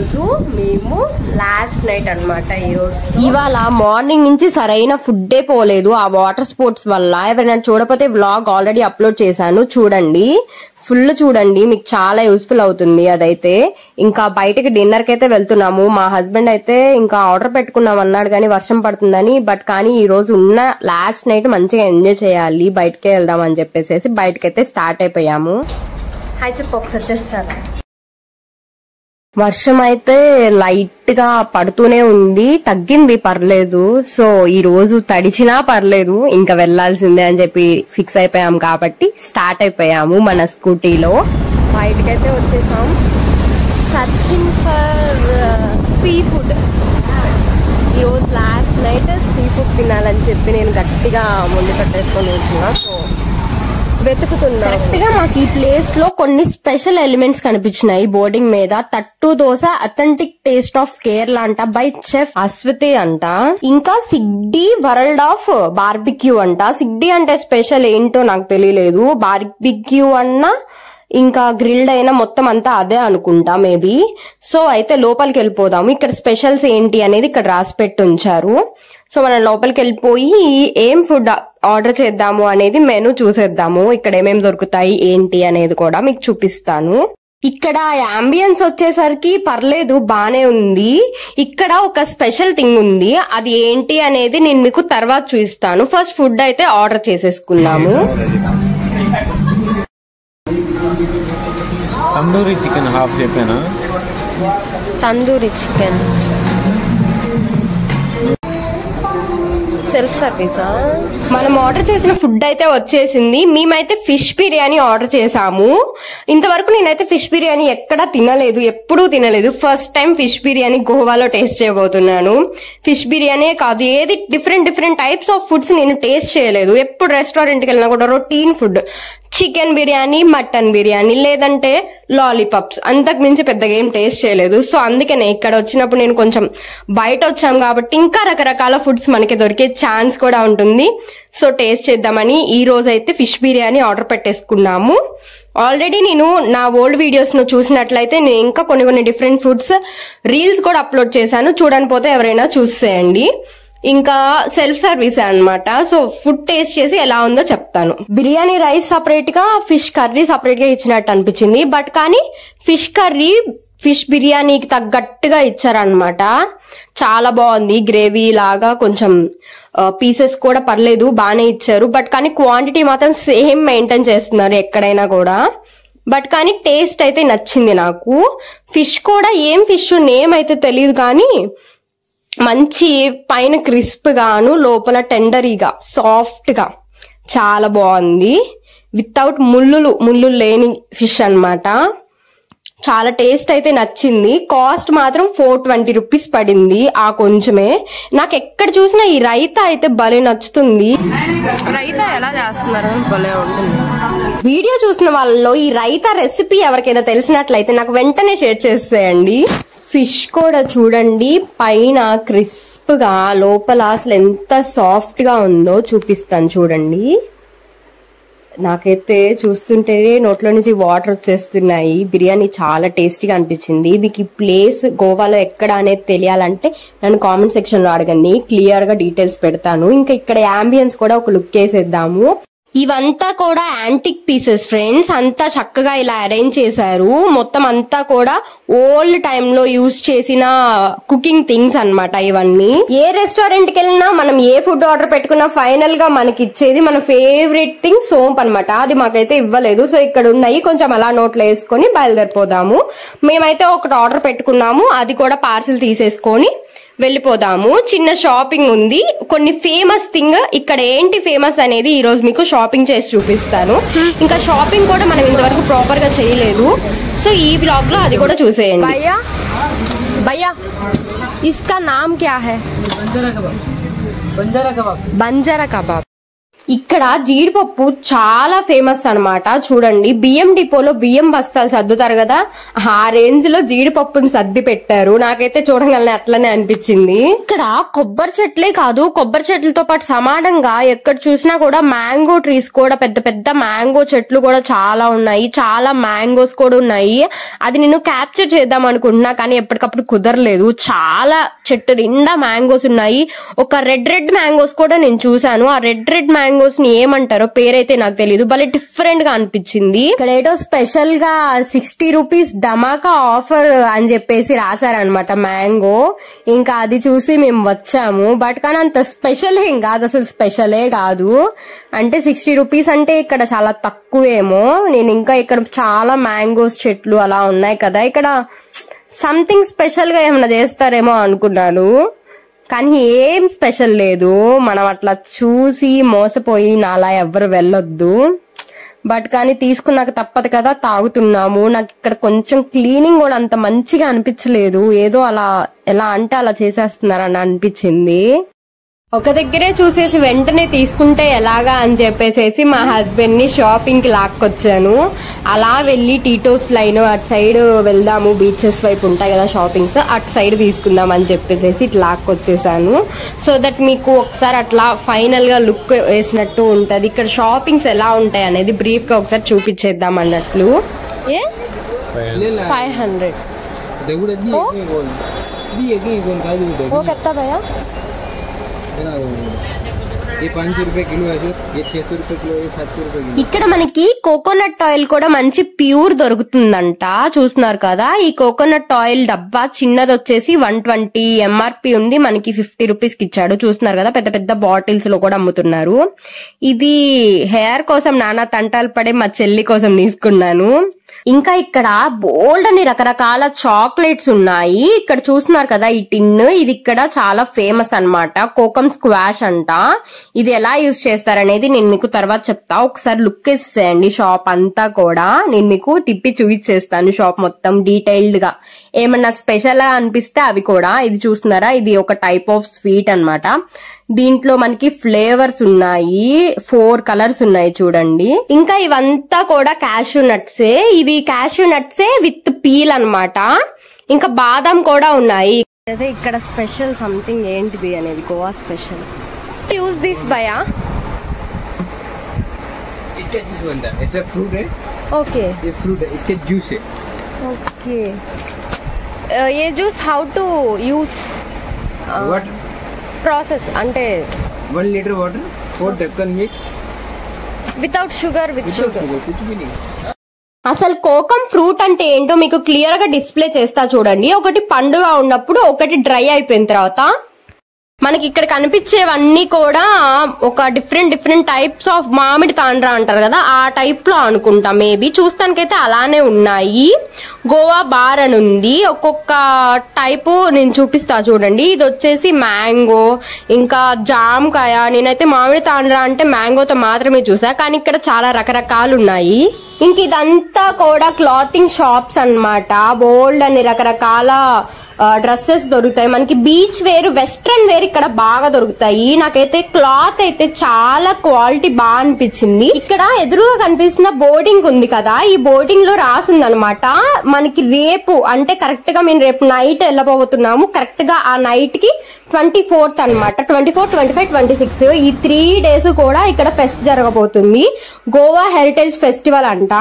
రోజు మేము last night అన్నమాట. ఈ రోజు ఇవాళ మార్నింగ్ నుంచి సరైన ఫుడ్డే పోలేదు ఆ వాటర్ స్పోర్ట్స్ వల్ల. ఎవరైనా చూడకపోతే వ్లాగ్ ఆల్రెడీ అప్లోడ్ చేశాను, చూడండి, ఫుల్ చూడండి, మీకు చాలా యూస్ఫుల్ అవుతుంది. అదైతే ఇంకా బయటకి డిన్నర్ కి అయితే వెళ్తున్నాము. మా హస్బెండ్ అయితే ఇంకా ఆర్డర్ పెట్టుకున్నాం అన్నాడు కానీ వర్షం పడుతుందని. బట్ కానీ ఈ రోజు ఉన్న లాస్ట్ నైట్ మంచిగా ఎంజాయ్ చేయాలి, బయటకే వెళ్దాం అని చెప్పేసి బయటకైతే స్టార్ట్ అయిపోయాము. హాయ్ చెప్పు ఒకసారి చేస్తాను. వర్షం అయితే లైట్ గా పడుతూనే ఉంది, తగ్గింది, పర్లేదు. సో ఈ రోజు తడిచినా పర్లేదు, ఇంకా వెళ్లాల్సిందే అని చెప్పి ఫిక్స్ అయిపోయాం కాబట్టి స్టార్ట్ అయిపోయాము మన స్కూటీలో. బయటకైతే వచ్చేసాం, సర్చింగ్ ఫర్ సీ ఫుడ్. ఈ రోజు లాస్ట్ నైట్ సీ ఫుడ్ తినాలని చెప్పి నేను గట్టిగా ముందు పెట్టేసుకొని ఉంటున్నా. సో వెతుకుతున్నా. కరెక్ట్ గా మాకు ఈ ప్లేస్ లో కొన్ని స్పెషల్ ఎలిమెంట్స్ కనిపించినాయి బోర్డింగ్ మీద. తట్టు dosa authentic taste of Kerala అంట, బై చెఫ్ అశ్వతి అంట. ఇంకా సిగ్డి వరల్డ్ ఆఫ్ బార్బిక్యూ అంట. సిగ్డి అంటే స్పెషల్ ఏంటో నాకు తెలియలేదు. బార్బిక్యూ అన్నా ఇంకా గ్రిల్డ్ అయినా మొత్తం అంతా అదే అనుకుంటా మేబీ. సో అయితే లోపలికి వెళ్ళిపోదాము. ఇక్కడ స్పెషల్స్ ఏంటి అనేది ఇక్కడ రాసి పెట్టి ఉంచారు. సో మనం లోపలికి వెళ్ళిపోయి ఏం ఫుడ్ ఆర్డర్ చేద్దాము అనేది మెనూ చూసేద్దాము. ఇక్కడ ఏమేమి దొరుకుతాయి ఏంటి అనేది కూడా మీకు చూపిస్తాను. ఇక్కడ అంబియన్స్ వచ్చేసరికి పర్లేదు, బానే ఉంది. ఇక్కడ ఒక స్పెషల్ థింగ్ ఉంది, అది ఏంటి అనేది నేను మీకు తర్వాత చూపిస్తాను. ఫస్ట్ ఫుడ్ అయితే ఆర్డర్ చేసేసుకున్నాము. తందూరి చికెన్ హాఫ్ చెప్పానా? తందూరి చికెన్ సెల్ఫ్ సర్వీసా? మనం ఆర్డర్ చేసిన ఫుడ్ అయితే వచ్చేసింది. మేమైతే ఫిష్ బిర్యానీ ఆర్డర్ చేసాము. ఇంతవరకు నేనైతే ఫిష్ బిర్యానీ ఎక్కడా తినలేదు, ఎప్పుడూ తినలేదు. ఫస్ట్ టైం ఫిష్ బిర్యానీ గోవాలో టేస్ట్ చేయబోతున్నాను. ఫిష్ బిర్యానీ కాదు, ఏది డిఫరెంట్ టైప్స్ ఆఫ్ ఫుడ్స్ నేను టేస్ట్ చేయలేదు. ఎప్పుడు రెస్టారెంట్కి వెళ్ళినా కూడా routine food, chicken biryani, mutton biryani, లేదంటే లాలీపాప్స్, అంతకు మించి పెద్దగా ఏం టేస్ట్ చేయలేదు. సో అందుకనే ఇక్కడ వచ్చినప్పుడు నేను కొంచెం బయట వచ్చాం కాబట్టి ఇంకా రకరకాల ఫుడ్స్ మనకి దొరికే ఛాన్స్ కూడా ఉంటుంది. సో టేస్ట్ చేద్దామని ఈ రోజు అయితే ఫిష్ బిర్యానీ ఆర్డర్ పెట్టేసుకున్నాము. ఆల్రెడీ నేను నా ఓల్డ్ వీడియోస్ ను చూసినట్లయితే నేను ఇంకా కొన్ని డిఫరెంట్ ఫుడ్స్ రీల్స్ కూడా అప్లోడ్ చేశాను, చూడని పోతే ఎవరైనా చూసేయండి. ఇంకా సెల్ఫ్ సర్వీస్ అన్నమాట. సో ఫుడ్ టేస్ట్ చేసి ఎలా ఉందో చెప్తాను. బిర్యానీ రైస్ సపరేట్ గా, ఫిష్ కర్రీ సపరేట్ గా ఇచ్చినట్టు అనిపించింది. బట్ కానీ ఫిష్ కర్రీ ఫిష్ బిర్యానీకి తగ్గట్టుగా ఇచ్చారనమాట. చాలా బాగుంది, గ్రేవీ లాగా, కొంచెం పీసెస్ కూడా పర్లేదు, బాగానే ఇచ్చారు. బట్ కానీ క్వాంటిటీ మాత్రం సేమ్ మెయింటైన్ చేస్తున్నారు ఎక్కడైనా కూడా. బట్ కానీ టేస్ట్ అయితే నచ్చింది నాకు. ఫిష్ కూడా ఏం ఫిష్ నేమ్ అయితే తెలియదు కానీ మంచి పైన క్రిస్ప్ గాను లోపల టెండరీగా సాఫ్ట్ గా చాలా బాగుంది. వితౌట్ ముళ్ళు లేని ఫిష్ అన్నమాట. చాలా టేస్ట్ అయితే నచ్చింది. కాస్ట్ మాత్రం 420 రూపీస్ పడింది. ఆ కొంచెమే. నాకు ఎక్కడ చూసినా ఈ రైతా అయితే భలే నచ్చుతుంది. రైతా ఎలా చేస్తున్నారు భలే ఉంటుంది. వీడియో చూసిన వాళ్ళలో ఈ రైతా రెసిపీ ఎవరికైనా తెలిసినట్లయితే నాకు వెంటనే షేర్ చేసేయండి. ఫిష్ కూడా చూడండి, పైన క్రిస్ప్ గా, లోపల అసలు ఎంత సాఫ్ట్ గా ఉందో చూపిస్తాను చూడండి. నాకైతే చూస్తుంటేనే నోట్లో నుంచి వాటర్ వచ్చేస్తున్నాయి. బిర్యానీ చాలా టేస్టీగా అనిపించింది. మీకు ఈ ప్లేస్ గోవాలో ఎక్కడ అనేది తెలియాలంటే నన్ను కామెంట్ సెక్షన్ లో అడగండి, క్లియర్ గా డీటెయిల్స్ పెడతాను. ఇంకా ఇక్కడ యాంబియన్స్ కూడా ఒక లుక్ వేసేద్దాము. ఇవంతా కూడా యాంటిక్ పీసెస్ ఫ్రెండ్స్, అంతా చక్కగా ఇలా అరేంజ్ చేశారు. మొత్తం అంతా కూడా ఓల్డ్ టైమ్ లో యూజ్ చేసిన కుకింగ్ థింగ్స్ అన్నమాట ఇవన్నీ. ఏ రెస్టారెంట్ కి వెళ్ళినా మనం ఏ ఫుడ్ ఆర్డర్ పెట్టుకున్నా ఫైనల్ గా మనకి ఇచ్చేది మన ఫేవరెట్ థింగ్ సోంప్ అన్నమాట. అది మాకైతే ఇవ్వలేదు. సో ఇక్కడ ఉన్నాయి, కొంచెం అలా నోట్లో వేసుకొని బయలుదేరిపోదాము. మేమైతే ఒకటి ఆర్డర్ పెట్టుకున్నాము, అది కూడా పార్సిల్ తీసేసుకొని వెళ్ళిపోదాము. చిన్న షాపింగ్ ఉంది, కొన్ని ఫేమస్ థింగ్. ఇక్కడ ఏంటి ఫేమస్ అనేది ఈ రోజు మీకు షాపింగ్ చేసి చూపిస్తాను. ఇంకా షాపింగ్ కూడా మనం ఇంతవరకు ప్రాపర్ గా చేయలేదు. సో ఈ బ్లాగ్ లో అది కూడా చూసేయండి. భయ్యా ఇస్కా నామ్ క్యా high? Banjara kebab. Banjara kebab. ఇక్కడ జీడిపప్పు చాలా ఫేమస్ అన్నమాట. చూడండి, బియ్యం డిపోలో బియ్యం బస్తాలు సర్దుతారు కదా, ఆ రేంజ్ లో జీడిపప్పుని సర్ది పెట్టారు. నాకైతే చూడగానే అట్లనే అనిపించింది. ఇక్కడ కొబ్బరి చెట్లే కాదు, కొబ్బరి చెట్లతో పాటు సమానంగా ఎక్కడ చూసినా కూడా మ్యాంగో ట్రీస్ కూడా, పెద్ద పెద్ద మ్యాంగో చెట్లు కూడా చాలా ఉన్నాయి. చాలా మ్యాంగోస్ కూడా ఉన్నాయి. అది నేను క్యాప్చర్ చేద్దాం అనుకుంటున్నా, కానీ ఎప్పటికప్పుడు కుదరలేదు. చాలా చెట్టు నిండా మ్యాంగోస్ ఉన్నాయి. ఒక రెడ్ మ్యాంగోస్ కూడా నేను చూసాను. ఆ రెడ్ మ్యాంగోస్ ని ఏమంటారో పేరైతే నాకు తెలియదు, భలే డిఫరెంట్ గా అనిపించింది. ఇక్కడ ఏటో స్పెషల్ గా 60 రూపీస్ ధమాకా ఆఫర్ అని చెప్పేసి రాశారనమాట మ్యాంగో. ఇంకా అది చూసి మేము వచ్చాము. బట్ కానీ అంత స్పెషల్ ఏం కాదు, అసలు స్పెషలే కాదు. అంటే 60 రూపీస్ అంటే ఇక్కడ చాలా తక్కువేమో. నేను ఇంకా ఇక్కడ చాలా మ్యాంగోస్ చెట్లు అలా ఉన్నాయి కదా, ఇక్కడ సంథింగ్ స్పెషల్ గా ఏమైనా చేస్తారేమో అనుకున్నాను. కానీ ఏం స్పెషల్ లేదు. మనం అట్లా చూసి మోసపోయి నాలా ఎవ్వరు వెళ్ళొద్దు. బట్ కానీ తీసుకున్నాక తప్పదు కదా, తాగుతున్నాము. నాకు ఇక్కడ కొంచెం క్లీనింగ్ కూడా అంత మంచిగా అనిపించలేదు. ఏదో అలా ఎలా అంటే అలా చేసేస్తున్నారని అనిపించింది. ఒక దగ్గరే చూసేసి వెంటనే తీసుకుంటే ఎలాగా అని చెప్పేసి మా హస్బెండ్ ని షాపింగ్ కి లాక్కొచ్చాను. అలా వెళ్ళి టీటోస్ లైన్ అటు సైడ్ వెళ్దాము, బీచెస్ వైపు ఉంటాయి కదా షాపింగ్స్, అటు సైడ్ తీసుకుందాం అని చెప్పేసి ఇట్లా లాక్కొచ్చేసాను. సో దట్ మీకు ఒకసారి అట్లా ఫైనల్ గా లుక్ వేసినట్టు ఉంటది. ఇక్కడ షాపింగ్స్ ఎలా ఉంటాయి అనేది బ్రీఫ్ గా ఒకసారి చూపించేద్దాం అన్నట్లు. 500 ये 500 रुपए किलो है सर, ये 600 रुपए किलो, ये 700 रुपए किलो. ఇక్కడ మనకి కోకోనట్ ఆయిల్ కూడా మంచి ప్యూర్ దొరుకుతుందంట. చూస్తున్నారు కదా, ఈ కోకోనట్ ఆయిల్ డబ్బా చిన్నది వచ్చేసి 120 ఎంఆర్పి ఉంది, మనకి 50 రూపీస్ కి ఇచ్చాడు. చూస్తున్నారు కదా, పెద్ద పెద్ద బాటిల్స్ లో కూడా అమ్ముతున్నారు. ఇది హెయిర్ కోసం నానా తంటాలు పడే మా చెల్లి కోసం తీసుకున్నాను. ఇంకా ఇక్కడ బోల్డ్ అని రకరకాల చాక్లెట్స్ ఉన్నాయి. ఇక్కడ చూస్తున్నారు కదా ఈ టిన్, ఇది ఇక్కడ చాలా ఫేమస్ అన్నమాట. కోకమ్ స్క్వాష్ అంట. ఇది ఎలా యూజ్ చేస్తారనేది నేను మీకు తర్వాత చెప్తా. ఒకసారి లుక్ వేసేయండి షాప్ అంతా కూడా. నేను మీకు తిప్పి చూపించేస్తాను షాప్ మొత్తం డీటెయిల్డ్ గా. ఏమన్నా స్పెషల్ గా అనిపిస్తే అవి కూడా. ఇది చూస్తున్నారా, ఇది ఒక టైప్ ఆఫ్ స్వీట్ అన్నమాట. దీంట్లో మనకి ఫ్లేవర్స్ ఉన్నాయి, 4 కలర్స్ ఉన్నాయి చూడండి. ఇంకా ఇవంతా కూడా క్యాష్యూ నట్సే. ఇవి క్యాష్యూ నట్సే విత్ పీల్ అన్నమాట. ఇంకా బాదం కూడా ఉన్నాయి. అదే ఇక్కడ స్పెషల్ సంథింగ్ ఏంటిది అనేది, గోవా స్పెషల్. యూజ్ దిస్ భయా? इसका जूस बनता है, इसका फ्रूट है. ఓకే, ये फ्रूट है, इसके जूस है. ఓకే. ये juice how to use water process అంటే 1 लीटर वाटर, 4 ढक्कन mix without sugar, with sugar. कुछ भी नहीं. అసలు కోకం ఫ్రూట్ అంటే ఏంటో మీకు క్లియర్ గా డిస్ప్లే చేస్తా చూడండి. ఒకటి పండుగా ఉన్నప్పుడు, ఒకటి డ్రై అయిపోయిన తర్వాత. మనకి ఇక్కడ కనిపించేవన్నీ కూడా ఒక డిఫరెంట్ టైప్స్ ఆఫ్ మామిడి తాండ్రా అంటారు కదా, ఆ టైప్ లో అనుకుంటా మేబీ. చూస్తానికైతే అలానే ఉన్నాయి. గోవా బార్ అని ఉంది. ఒక్కొక్క టైపు నేను చూపిస్తా చూడండి. ఇది వచ్చేసి మ్యాంగో, ఇంకా జామకాయ. నేనైతే మామిడి తాండ్రా అంటే మ్యాంగోతో మాత్రమే చూసా, కానీ ఇక్కడ చాలా రకరకాలు ఉన్నాయి. ఇంక ఇదంతా కూడా క్లాతింగ్ షాప్స్ అన్నమాట. బోల్డ్ అని రకరకాల డ్రెస్సెస్ దొరుకుతాయి. మనకి బీచ్ వేర్, వెస్ట్రన్ వేర్ ఇక్కడ బాగా దొరుకుతాయి. నాకైతే క్లాత్ అయితే చాలా క్వాలిటీ బాగా అనిపించింది. ఇక్కడ ఎదురుగా కనిపిస్తున్న బోర్డింగ్ ఉంది కదా, ఈ బోర్డింగ్ లో రాసింది అనమాట మనకి రేపు, అంటే కరెక్ట్ గా మేము రేపు నైట్ వెళ్ళబోతున్నాము. కరెక్ట్ గా ఆ నైట్ కి 24th అనమాట. 24, 25, 26 ఈ 3 days కూడా ఇక్కడ ఫెస్ట్ జరగబోతుంది. గోవా హెరిటేజ్ ఫెస్టివల్ అంట.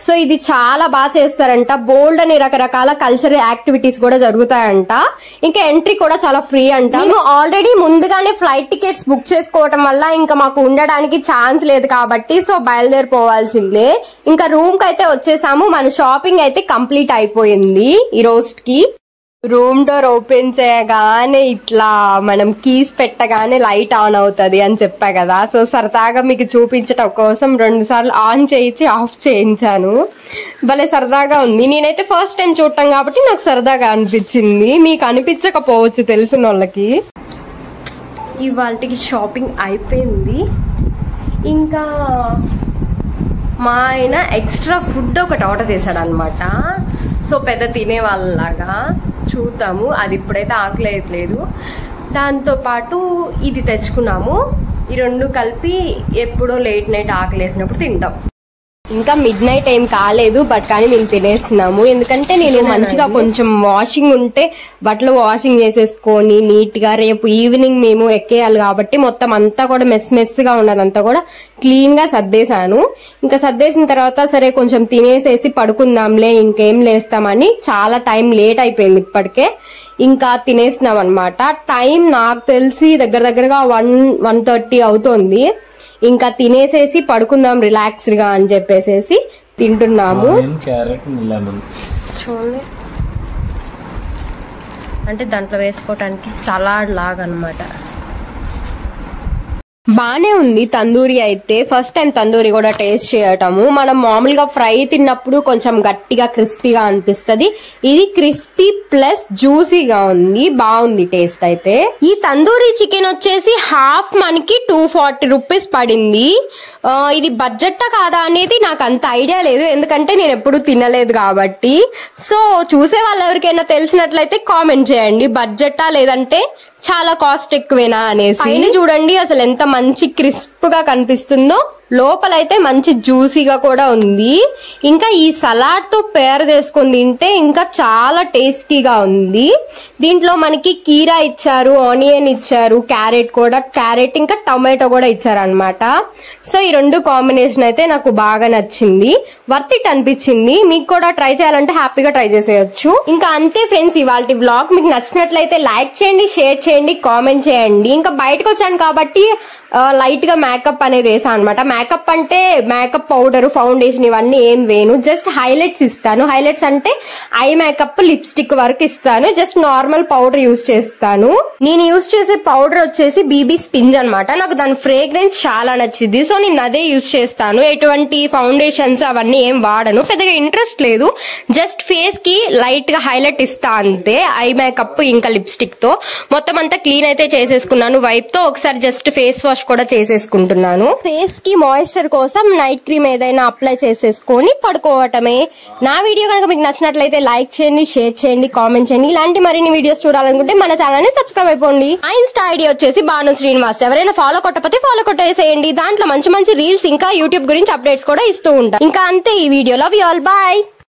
సో ఇది చాలా బాగా చేస్తారంట. బోల్డ్ అని రకరకాల కల్చరల్ యాక్టివిటీస్ కూడా జరుగుతాయంట. ఇంకా ఎంట్రీ కూడా చాలా ఫ్రీ అంట. మేము ఆల్రెడీ ముందుగానే ఫ్లైట్ టికెట్స్ బుక్ చేసుకోవటం వల్ల ఇంకా మాకు ఉండడానికి ఛాన్స్ లేదు కాబట్టి సో బయలుదేరిపోవాల్సిందే. ఇంకా రూమ్ కి అయితే వచ్చేసాము. మన షాపింగ్ అయితే కంప్లీట్ అయిపోయింది ఈ రోజుకి. రూమ్ డోర్ ఓపెన్ చేయగానే ఇట్లా మనం కీస్ పెట్టగానే లైట్ ఆన్ అవుతుంది అని చెప్పా కదా. సో సరదాగా మీకు చూపించటం కోసం 2 సార్లు ఆన్ చేయించి ఆఫ్ చేయించాను. భలే సరదాగా ఉంది. నేనైతే ఫస్ట్ టైం చూడటం కాబట్టి నాకు సరదాగా అనిపించింది. మీకు అనిపించకపోవచ్చు తెలిసిన వాళ్ళకి. ఇవాళకి షాపింగ్ అయిపోయింది. ఇంకా మా ఆయన ఎక్స్ట్రా ఫుడ్ ఒకటి ఆర్డర్ చేశాడు అనమాట. సో పెద్ద తినే వాళ్ళలాగా చూద్దాము. అది ఇప్పుడైతే ఆకలి వేయట్లేదు. దాంతోపాటు ఇది తెచ్చుకున్నాము. ఈ రెండు కలిపి ఎప్పుడో లేట్ నైట్ ఆకలేసినప్పుడు తింటాం. ఇంకా మిడ్ నైట్ ఏం కాలేదు, బట్ కానీ మేము తినేస్తున్నాము. ఎందుకంటే నేను మంచిగా కొంచెం వాషింగ్ ఉంటే బట్టలు వాషింగ్ చేసేసుకొని నీట్ గా రేపు ఈవినింగ్ మేము ఎక్కేయాలి కాబట్టి మొత్తం అంతా కూడా మెస్ గా ఉన్నదంతా కూడా క్లీన్ గా సర్దేశాను. ఇంకా సర్దేసిన తర్వాత సరే కొంచెం తినేసేసి పడుకుందాంలే, ఇంకేం లేస్తామని చాలా టైం లేట్ అయిపోయింది ఇప్పటికే. ఇంకా తినేస్తున్నాం అనమాట. టైం నాకు తెలిసి దగ్గరగా 1:30 అవుతోంది. ఇంకా తినేసేసి పడుకుందాం రిలాక్స్డ్ గా అని చెప్పేసి తింటున్నాము. చూడండి, అంటే దాంట్లో వేసుకోవటానికి సలాడ్ లాగా అన్నమాట. బానే ఉంది తందూరి అయితే. ఫస్ట్ టైం తందూరి కూడా టేస్ట్ చేయటము. మనం మామూలుగా ఫ్రై తిన్నప్పుడు కొంచెం గట్టిగా క్రిస్పీగా అనిపిస్తది. ఇది క్రిస్పీ ప్లస్ జ్యూసీగా ఉంది, బాగుంది టేస్ట్ అయితే. ఈ తందూరి చికెన్ వచ్చేసి హాఫ్ మనకి 240 రూపీస్ పడింది. ఇది బడ్జెట్టా కాదా అనేది నాకు అంత ఐడియా లేదు, ఎందుకంటే నేను ఎప్పుడు తినలేదు కాబట్టి. సో చూసే వాళ్ళు ఎవరికైనా తెలిసినట్లయితే కామెంట్ చేయండి, బడ్జెట్టా లేదంటే చాలా కాస్ట్ ఎక్కువేనా అనేసి. పైన చూడండి అసలు ఎంత మంచి క్రిస్ప్ గా కనిపిస్తుందో, లోపలైతే మంచి జ్యూసీగా కూడా ఉంది. ఇంకా ఈ సలాడ్ తో పేర్ చేసుకొని తింటే ఇంకా చాలా టేస్టీగా ఉంది. దీంట్లో మనకి కీరా ఇచ్చారు, ఆనియన్ ఇచ్చారు, క్యారెట్ ఇంకా టొమాటో కూడా ఇచ్చారు అనమాట. సో ఈ రెండు కాంబినేషన్ అయితే నాకు బాగా నచ్చింది, వర్త్ ఇట్ అనిపించింది. మీకు కూడా ట్రై చేయాలంటే హ్యాపీగా ట్రై చేసేయచ్చు. ఇంకా అంతే ఫ్రెండ్స్, ఇవాళ వ్లాగ్ మీకు నచ్చినట్లయితే లైక్ చేయండి, షేర్ చేయండి, కామెంట్ చేయండి. ఇంకా బయటకు వచ్చాను కాబట్టి లైట్ గా మేకప్ అనేది వేసా అనమాట. మేకప్ అంటే మేకప్ పౌడర్, ఫౌండేషన్ ఇవన్నీ ఏం వేను, జస్ట్ హైలైట్స్ ఇస్తాను. హైలైట్స్ అంటే ఐ మేకప్, లిప్స్టిక్ వరకు ఇస్తాను. జస్ట్ నార్మల్ పౌడర్ యూజ్ చేస్తాను. నేను యూజ్ చేసే పౌడర్ వచ్చేసి బీబీ స్పింజ్ అనమాట. నాకు దాని ఫ్రేగ్రెన్స్ చాలా నచ్చింది, సో నేను అదే యూజ్ చేస్తాను. ఎటువంటి ఫౌండేషన్స్ అవన్నీ ఏం వాడను, పెద్దగా ఇంట్రెస్ట్ లేదు. జస్ట్ ఫేస్ కి లైట్ గా హైలైట్ ఇస్తా అంతే, ఐ మేకప్ ఇంకా లిప్స్టిక్ తో. మొత్తం అంతా క్లీన్ అయితే చేసేసుకున్నాను వైప్ తో. ఒకసారి జస్ట్ ఫేస్ వాష్ కూడా చేసేసుకుంటున్నాను. ఫేస్ కి మాయిశ్చర్ కోసం నైట్ క్రీమ్ ఏదైనా అప్లై చేసేసుకొని పడుకోవటమే. నా వీడియో కనుక మీకు నచ్చినట్లయితే లైక్ చేయండి, షేర్ చేయండి, కామెంట్ చేయండి. ఇలాంటి మరిన్ని వీడియోస్ చూడాలనుకుంటే మన ఛానల్ ని సబ్స్క్రైబ్ అయిపోండి. ఆ ఇన్స్టా ఐడి వచ్చేసి భాను శ్రీనివాస్. ఎవరైనా ఫాలో కొట్టకపోతే ఫాలో కొట్టేసేయండి. దాంట్లో మంచి మంచి రీల్స్ ఇంకా యూట్యూబ్ గురించి అప్డేట్స్ కూడా ఇస్తూ ఉంటాను. ఇంకా అంతే ఈ వీడియో. Love you all, bye.